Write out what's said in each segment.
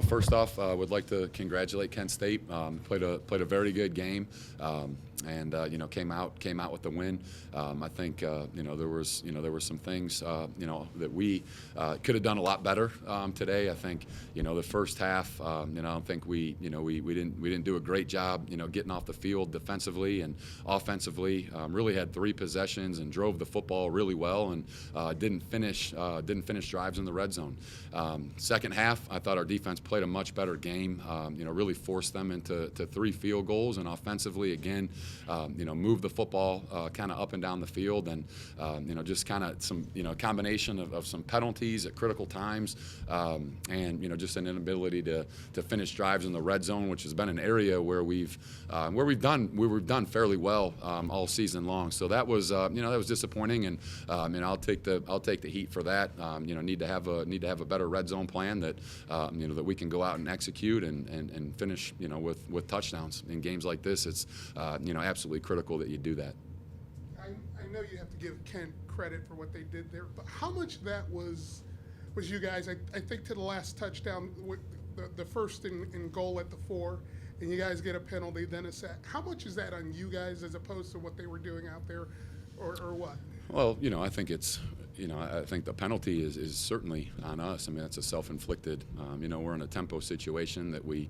First off, I would like to congratulate Kent State. Played a very good game, and came out with the win. I think there were some things that we could have done a lot better today. I think the first half. I don't think we didn't do a great job getting off the field defensively and offensively. Really had 3 possessions and drove the football really well, and didn't finish drives in the red zone. Second half, I thought our defense played a much better game. Really forced them into 3 field goals, and offensively again, moved the football kind of up and down the field, and just kind of some combination of some penalties at critical times, and just an inability to finish drives in the red zone, which has been an area where we've done fairly well all season long. So that was disappointing, and I'll take the heat for that. Need to have a better red zone plan that that we can go out and execute and finish with touchdowns in games like this. It's absolutely critical that you do that. I know you have to give Kent credit for what they did there, but how much of that was you guys? I think to the last touchdown, with the first in goal at the 4, and you guys get a penalty, then a sack. How much is that on you guys as opposed to what they were doing out there, or what? Well, I think it's. I think the penalty is certainly on us. I mean, it's a self-inflicted. We're in a tempo situation that we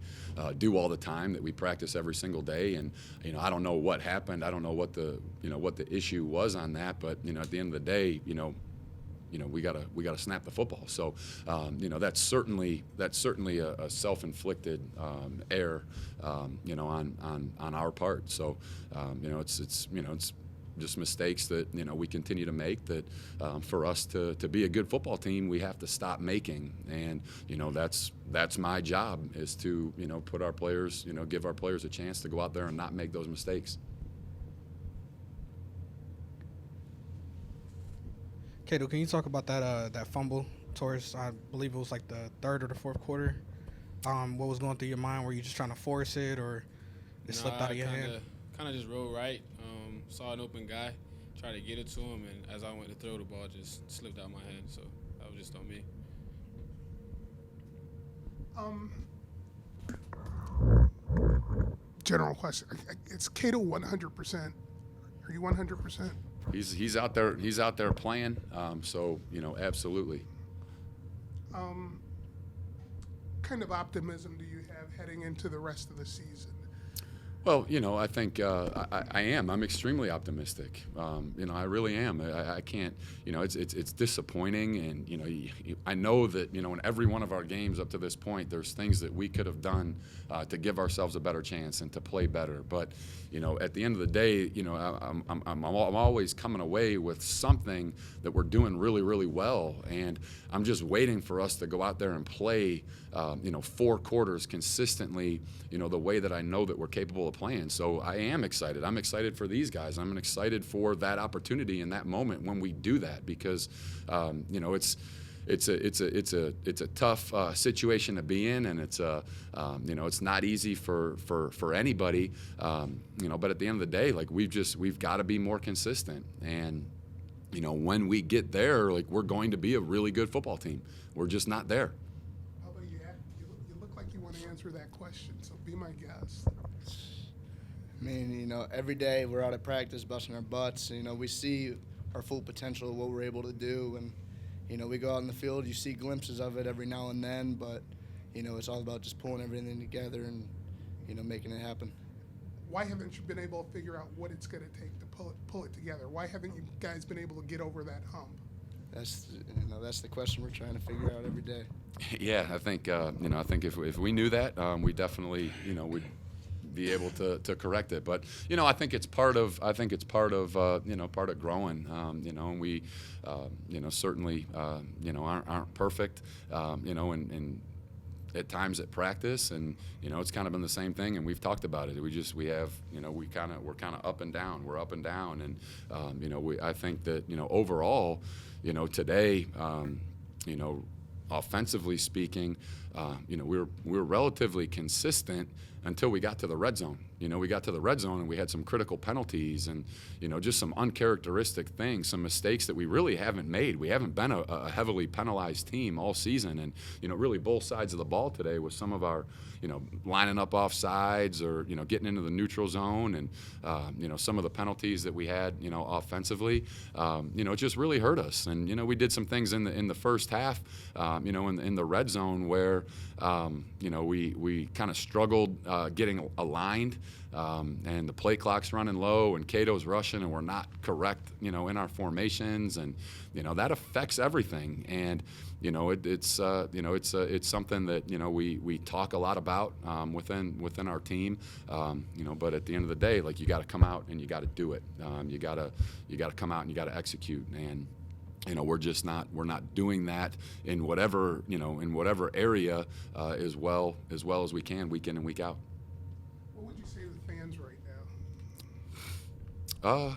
do all the time, that we practice every single day, and I don't know what happened. I don't know what the issue was on that, but at the end of the day, we gotta snap the football. So, that's certainly a self-inflicted error, on our part. So, it's just mistakes that we continue to make, that for us to be a good football team, we have to stop making. And that's my job, is to put our players, give our players a chance to go out there and not make those mistakes. Cato, can you talk about that fumble towards, I believe it was like the 3rd or the 4th quarter? What was going through your mind? Were you just trying to force it, or it slipped out of your hand? Kind of just rolled right. Saw an open guy, tried to get it to him, and as I went to throw the ball, just slipped out my hand. So that was just on me. General question. It's Cato 100%. Are you 100%? He's out there. He's out there playing. So absolutely. Kind of optimism do you have heading into the rest of the season? Well, I think I am. I'm extremely optimistic. I really am. I can't. It's disappointing, and I know that in every one of our games up to this point, there's things that we could have done to give ourselves a better chance and to play better. But at the end of the day, I'm always coming away with something that we're doing really, really well, and I'm just waiting for us to go out there and play 4 quarters consistently, the way that I know that we're capable of playing. So I am excited. I'm excited for these guys. I'm excited for that opportunity in that moment when we do that, because it's a tough situation to be in, and it's not easy for anybody. But at the end of the day, we've got to be more consistent, and when we get there, we're going to be a really good football team. We're just not there. How about you? You look like you want to answer that question, so be my guest. I mean, every day we're out at practice busting our butts. We see our full potential of what we're able to do, and we go out in the field. You see glimpses of it every now and then, but it's all about just pulling everything together and making it happen. Why haven't you been able to figure out what it's going to take to pull it together? Why haven't you guys been able to get over that hump? That's the question we're trying to figure out every day. Yeah, I think if we knew that, we definitely would be able to correct it. But I think it's part of part of growing. And we certainly aren't perfect. And at times at practice, and it's kind of been the same thing, and we've talked about it. We're kind of up and down. We're up and down, and I think that overall, today, offensively speaking, we were relatively consistent until we got to the red zone. We got to the red zone and we had some critical penalties and, just some uncharacteristic things, some mistakes that we really haven't made. We haven't been a heavily penalized team all season. And, really both sides of the ball today with some of our, lining up off sides or, getting into the neutral zone and, some of the penalties that we had, offensively, it just really hurt us. And, we did some things in the first half, in the red zone where, we kind of struggled getting aligned. And the play clock's running low and Cato's rushing and we're not correct, in our formations and, that affects everything. And, it's something that, we talk a lot about within our team, but at the end of the day, like you got to come out and you got to do it. You got to come out and you got to execute. And, we're not doing that in whatever area as well as we can week in and week out. What would you say to the fans right now?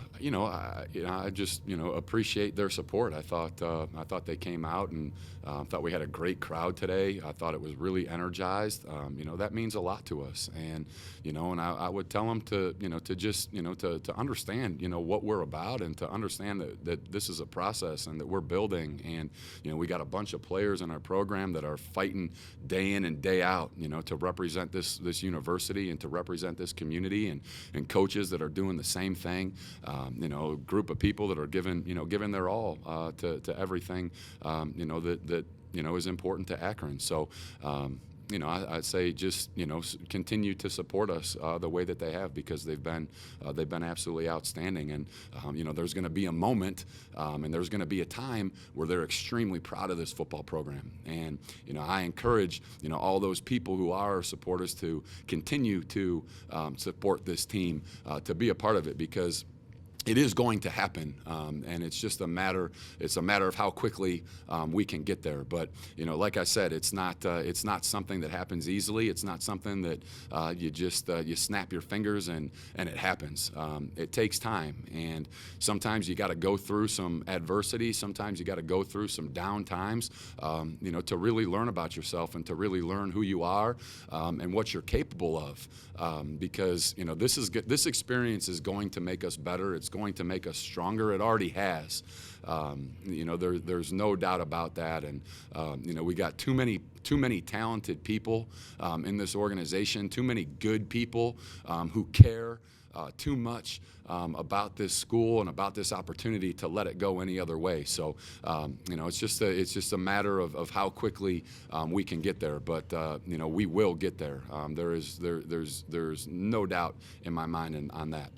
I just appreciate their support. I thought they came out and thought we had a great crowd today. I thought it was really energized. That means a lot to us. And and I would tell them to to understand what we're about and to understand that this is a process and that we're building. And we got a bunch of players in our program that are fighting day in and day out to represent this university and to represent this community and coaches that are doing the same thing. A group of people that are giving their all to everything that is important to Akron. So I'd say just continue to support us the way that they have because they've been absolutely outstanding. And there's going to be a moment and there's going to be a time where they're extremely proud of this football program. And I encourage all those people who are our supporters to continue to support this team, to be a part of it because it is going to happen, and it's just a matter of how quickly we can get there. But like I said, it's not something that happens easily. It's not something that you just you snap your fingers and it happens. It takes time, and sometimes you got to go through some adversity. Sometimes you got to go through some down times, to really learn about yourself and to really learn who you are and what you're capable of. Because this experience is going to make us better. It's going to make us stronger. It already has. There's no doubt about that. And we got too many talented people in this organization. Too many good people who care too much about this school and about this opportunity to let it go any other way. So, it's just a matter of how quickly we can get there. But we will get there. There's no doubt in my mind on that.